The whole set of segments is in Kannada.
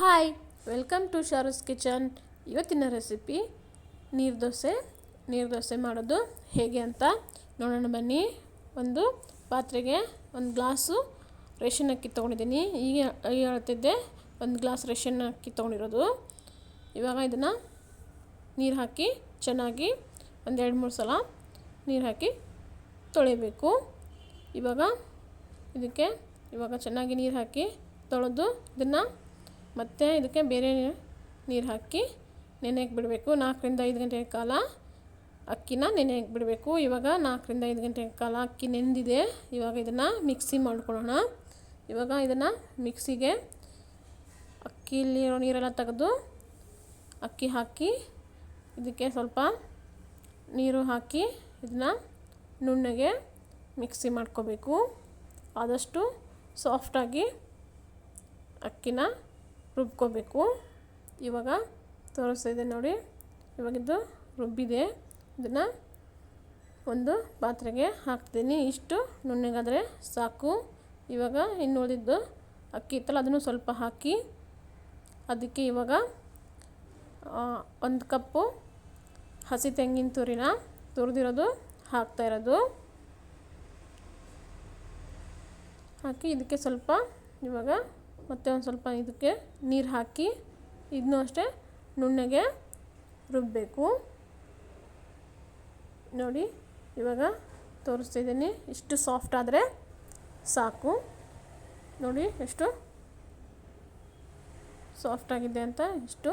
Hi, welcome to Sharu's kitchen. ಇವತ್ತಿನ ರೆಸಿಪಿ ನೀರು ದೋಸೆ ಮಾಡೋದು ಹೇಗೆ ಅಂತ ನೋಡೋಣ ಬನ್ನಿ. ಒಂದು ಪಾತ್ರೆಗೆ ಒಂದು ಗ್ಲಾಸು ರೇಷನ್ ಅಕ್ಕಿ ತೊಗೊಂಡಿದ್ದೀನಿ. ಈಗ ಹೇಳ್ತಿದ್ದೆ, ಒಂದು ಗ್ಲಾಸ್ ರೇಷನ್ ಅಕ್ಕಿ ತೊಗೊಂಡಿರೋದು. ಇವಾಗ ಇದನ್ನು ನೀರು ಹಾಕಿ ಚೆನ್ನಾಗಿ ಒಂದು 2-3 ಸಲ ನೀರು ಹಾಕಿ ತೊಳಿಬೇಕು. ಇವಾಗ ಚೆನ್ನಾಗಿ ನೀರು ಹಾಕಿ ತೊಳೆದು ಇದನ್ನು ಮತ್ತೆ ಇದಕ್ಕೆ ಬೇರೆ ನೀರು ಹಾಕಿ ನೆನೆಯಕ್ಕೆ ಬಿಡಬೇಕು. 4-5 ಗಂಟೆಯ ಕಾಲ ಅಕ್ಕಿನ ನೆನೆಯಕ್ಕೆ ಬಿಡಬೇಕು. ಇವಾಗ 4-5 ಗಂಟೆಯ ಕಾಲ ಅಕ್ಕಿ ನೆಂದಿದೆ. ಇವಾಗ ಇದನ್ನು ಮಿಕ್ಸಿ ಮಾಡ್ಕೊಳ್ಳೋಣ. ಇವಾಗ ಇದನ್ನು ಮಿಕ್ಸಿಗೆ ಅಕ್ಕಿಯಲ್ಲಿರೋ ನೀರೆಲ್ಲ ತೆಗೆದು ಅಕ್ಕಿ ಹಾಕಿ ಇದಕ್ಕೆ ಸ್ವಲ್ಪ ನೀರು ಹಾಕಿ ಇದನ್ನು ನುಣ್ಣಗೆ ಮಿಕ್ಸಿ ಮಾಡ್ಕೋಬೇಕು. ಆದಷ್ಟು ಸಾಫ್ಟಾಗಿ ಅಕ್ಕಿನ ರುಬ್ಕೋಬೇಕು. ಇವಾಗ ತೋರಿಸ್ತಾಯಿದೆ ನೋಡಿ. ಇವಾಗಿದ್ದು ರುಬ್ಬಿದೆ. ಇದನ್ನು ಒಂದು ಪಾತ್ರೆಗೆ ಹಾಕ್ತೀನಿ. ಇಷ್ಟು ನುಣ್ಣಗಾದರೆ ಸಾಕು. ಇವಾಗ ಇನ್ನು ಉಳಿದಿದ್ದು ಅಕ್ಕಿ ಇತ್ತಲ್ಲ, ಅದನ್ನು ಸ್ವಲ್ಪ ಹಾಕಿ ಅದಕ್ಕೆ ಇವಾಗ 1 ಕಪ್ಪು ಹಸಿ ತೆಂಗಿನ ತುರಿನ ತುರಿದಿರೋದು ಹಾಕ್ತಾಯಿರೋದು. ಹಾಕಿ ಇದಕ್ಕೆ ಸ್ವಲ್ಪ ಇವಾಗ ಮತ್ತೆ ಒಂದು ಸ್ವಲ್ಪ ಇದಕ್ಕೆ ನೀರು ಹಾಕಿ ಇದನ್ನೂ ಅಷ್ಟೇ ನುಣ್ಣಗೆ ರುಬ್ಬಬೇಕು. ನೋಡಿ, ಇವಾಗ ತೋರಿಸ್ತಿದ್ದೀನಿ. ಇಷ್ಟು ಸಾಫ್ಟ್ ಆದರೆ ಸಾಕು. ನೋಡಿ ಎಷ್ಟು ಸಾಫ್ಟಾಗಿದೆ ಅಂತ. ಇಷ್ಟು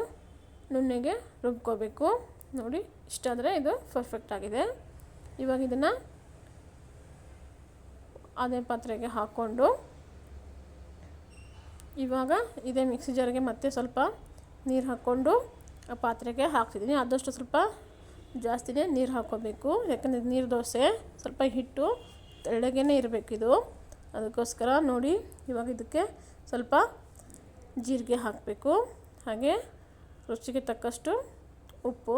ನುಣ್ಣಗೆ ರುಬ್ಕೋಬೇಕು. ನೋಡಿ, ಇಷ್ಟಾದರೆ ಇದು ಪರ್ಫೆಕ್ಟ್ ಆಗಿದೆ. ಇವಾಗ ಇದನ್ನು ಅದೇ ಪಾತ್ರೆಗೆ ಹಾಕ್ಕೊಂಡು ಇವಾಗ ಇದೇ ಮಿಕ್ಸಿ ಜಾರಿಗೆ ಮತ್ತೆ ಸ್ವಲ್ಪ ನೀರು ಹಾಕ್ಕೊಂಡು ಆ ಪಾತ್ರೆಗೆ ಹಾಕ್ತಿದ್ದೀನಿ. ಆದಷ್ಟು ಸ್ವಲ್ಪ ಜಾಸ್ತಿನೇ ನೀರು ಹಾಕ್ಕೋಬೇಕು. ಯಾಕಂದರೆ ನೀರು ದೋಸೆ ಸ್ವಲ್ಪ ಹಿಟ್ಟು ತೆಳ್ಳಗೇ ಇರಬೇಕಿದು, ಅದಕ್ಕೋಸ್ಕರ. ನೋಡಿ, ಇವಾಗ ಇದಕ್ಕೆ ಸ್ವಲ್ಪ ಜೀರಿಗೆ ಹಾಕಬೇಕು. ಹಾಗೆ ರುಚಿಗೆ ತಕ್ಕಷ್ಟು ಉಪ್ಪು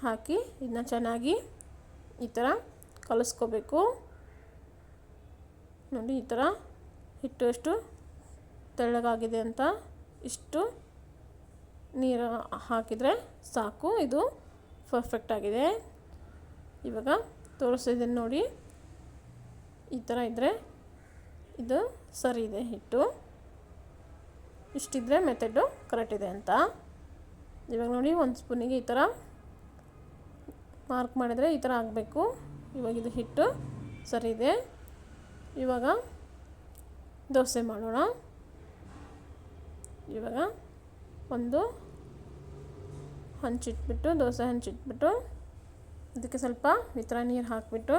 ಹಾಕಿ ಇದನ್ನ ಚೆನ್ನಾಗಿ ಈ ಥರ ಕಲಿಸ್ಕೋಬೇಕು. ನೋಡಿ, ಈ ಥರ ಹಿಟ್ಟು ಎಷ್ಟು ತೆಳ್ಳಗಾಗಿದೆ ಅಂತ. ಇಷ್ಟು ನೀರು ಹಾಕಿದರೆ ಸಾಕು. ಇದು ಪರ್ಫೆಕ್ಟ್ ಆಗಿದೆ. ಇವಾಗ ತೋರಿಸ್ತಿದ್ದೀನಿ ನೋಡಿ. ಈ ಥರ ಇದ್ದರೆ ಇದು ಸರಿ ಇದೆ ಹಿಟ್ಟು. ಇಷ್ಟಿದ್ರೆ ಮೆಥಡು ಕರೆಕ್ಟ್ ಇದೆ ಅಂತ. ಇವಾಗ ನೋಡಿ, 1 ಸ್ಪೂನಿಗೆ ಈ ಥರ ಮಾರ್ಕ್ ಮಾಡಿದರೆ ಈ ಥರ ಆಗಬೇಕು. ಇವಾಗ ಇದು ಹಿಟ್ಟು ಸರಿ ಇದೆ. ಇವಾಗ ದೋಸೆ ಮಾಡೋಣ. ಇವಾಗ ಒಂದು ಹಂಚಿಟ್ಬಿಟ್ಟು ದೋಸೆ ಹಂಚಿಟ್ಬಿಟ್ಟು ಇದಕ್ಕೆ ಸ್ವಲ್ಪ ಈ ಥರ ನೀರು ಹಾಕಿಬಿಟ್ಟು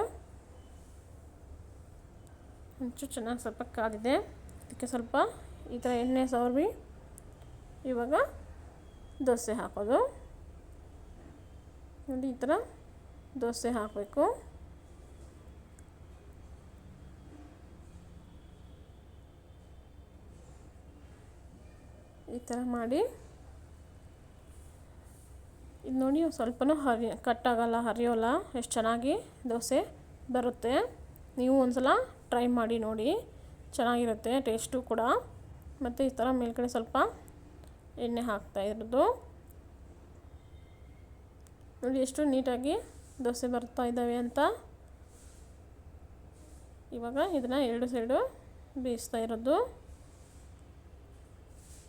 ಹಂಚು ಚೆನ್ನಾಗಿ ಸ್ವಲ್ಪ ಕಾದಿದೆ. ಇದಕ್ಕೆ ಸ್ವಲ್ಪ ಈ ಥರ ಎಣ್ಣೆ ಸವರಿ ಇವಾಗ ದೋಸೆ ಹಾಕೋದು. ನೋಡಿ, ಈ ಥರ ದೋಸೆ ಹಾಕಬೇಕು. ಈ ಥರ ಮಾಡಿ ಇದು ನೋಡಿ, ಸ್ವಲ್ಪನೂ ಕಟ್ಟಾಗಲ್ಲ, ಹರಿಯೋಲ್ಲ. ಎಷ್ಟು ಚೆನ್ನಾಗಿ ದೋಸೆ ಬರುತ್ತೆ. ನೀವು ಒಂದ್ಸಲ ಟ್ರೈ ಮಾಡಿ ನೋಡಿ, ಚೆನ್ನಾಗಿರುತ್ತೆ ಟೇಸ್ಟು ಕೂಡ. ಮತ್ತು ಈ ಥರ ಮೇಲ್ಗಡೆ ಸ್ವಲ್ಪ ಎಣ್ಣೆ ಹಾಕ್ತಾಯಿರೋದು. ನೋಡಿ ಎಷ್ಟು ನೀಟಾಗಿ ದೋಸೆ ಬರ್ತಾ ಇದ್ದಾವೆ ಅಂತ. ಇವಾಗ ಇದನ್ನು 2 ಸೈಡು ಬೇಯಿಸ್ತಾ ಇರೋದು.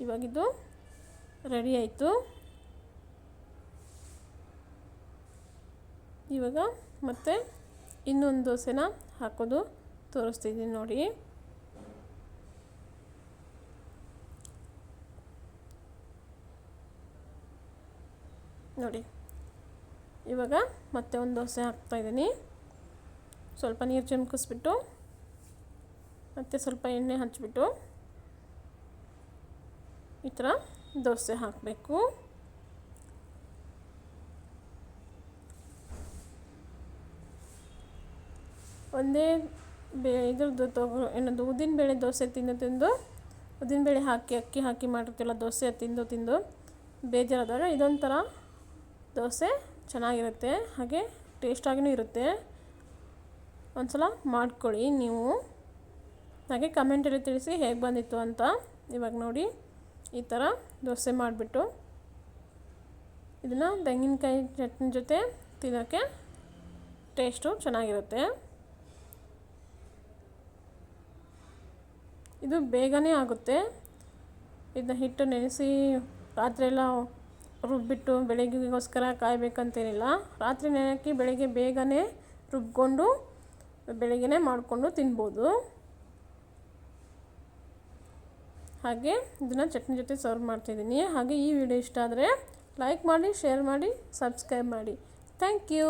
ಇವಾಗಿದು ರೆಡಿ ಆಯಿತು. ಇವಾಗ ಮತ್ತೆ ಇನ್ನೊಂದು ದೋಸೆನ ಹಾಕೋದು ತೋರಿಸ್ತಿದ್ದೀನಿ ನೋಡಿ. ನೋಡಿ, ಇವಾಗ ಮತ್ತೆ ಒಂದು ದೋಸೆ ಹಾಕ್ತಾಯಿದ್ದೀನಿ. ಸ್ವಲ್ಪ ನೀರು ಚಿಮ್ಕಿಸ್ಬಿಟ್ಟು ಮತ್ತು ಸ್ವಲ್ಪ ಎಣ್ಣೆ ಹಚ್ಬಿಟ್ಟು ಈ ಥರ ದೋಸೆ ಹಾಕಬೇಕು. ಒಂದೇ ಇದ್ರದ್ದು ಏನದು ಉದ್ದಿನಬೇಳೆ ದೋಸೆ ತಿಂದು ಉದ್ದಿನಬೇಳೆ ಅಕ್ಕಿ ಹಾಕಿ ಮಾಡಿರ್ತಿಲ್ಲ ದೋಸೆ ತಿಂದು ಬೇಜಾರಾದಾಗ ಇದೊಂಥರ ದೋಸೆ ಚೆನ್ನಾಗಿರುತ್ತೆ. ಹಾಗೆ ಟೇಸ್ಟಾಗಿಯೂ ಇರುತ್ತೆ. ಒಂದು ಸಲ ಮಾಡ್ಕೊಳ್ಳಿ ನೀವು. ಹಾಗೆ ಕಮೆಂಟಲ್ಲಿ ತಿಳಿಸಿ ಹೇಗೆ ಬಂದಿತ್ತು ಅಂತ. ಇವಾಗ ನೋಡಿ, ಈ ಥರ ದೋಸೆ ಮಾಡಿಬಿಟ್ಟು ಇದನ್ನು ತೆಂಗಿನಕಾಯಿ ಚಟ್ನಿ ಜೊತೆ ತಿನ್ನೋಕ್ಕೆ ಟೇಸ್ಟು ಚೆನ್ನಾಗಿರುತ್ತೆ. ಇದು ಬೇಗನೆ ಆಗುತ್ತೆ. ಇದನ್ನ ಹಿಟ್ಟು ನೆನೆಸಿ ರಾತ್ರಿಯೆಲ್ಲ ರುಬ್ಬಿಟ್ಟು ಬೆಳಗ್ಗೆಗೋಸ್ಕರ ಕಾಯಬೇಕಂತೇನಿಲ್ಲ. ರಾತ್ರಿ ನೆನೆಹಾಕಿ ಬೆಳಗ್ಗೆ ಬೇಗನೆ ರುಬ್ಕೊಂಡು ಬೆಳಗ್ಗೆನೇ ಮಾಡಿಕೊಂಡು ತಿನ್ಬೋದು. ಹಾಗೆ ಇದನ್ನು ಚಟ್ನಿ ಜೊತೆ ಸರ್ವ್ ಮಾಡ್ತಿದ್ದೀನಿ. ಹಾಗೆ ಈ ವಿಡಿಯೋ ಇಷ್ಟ ಆದರೆ ಲೈಕ್ ಮಾಡಿ, ಶೇರ್ ಮಾಡಿ, ಸಬ್ಸ್ಕ್ರೈಬ್ ಮಾಡಿ. Thank you.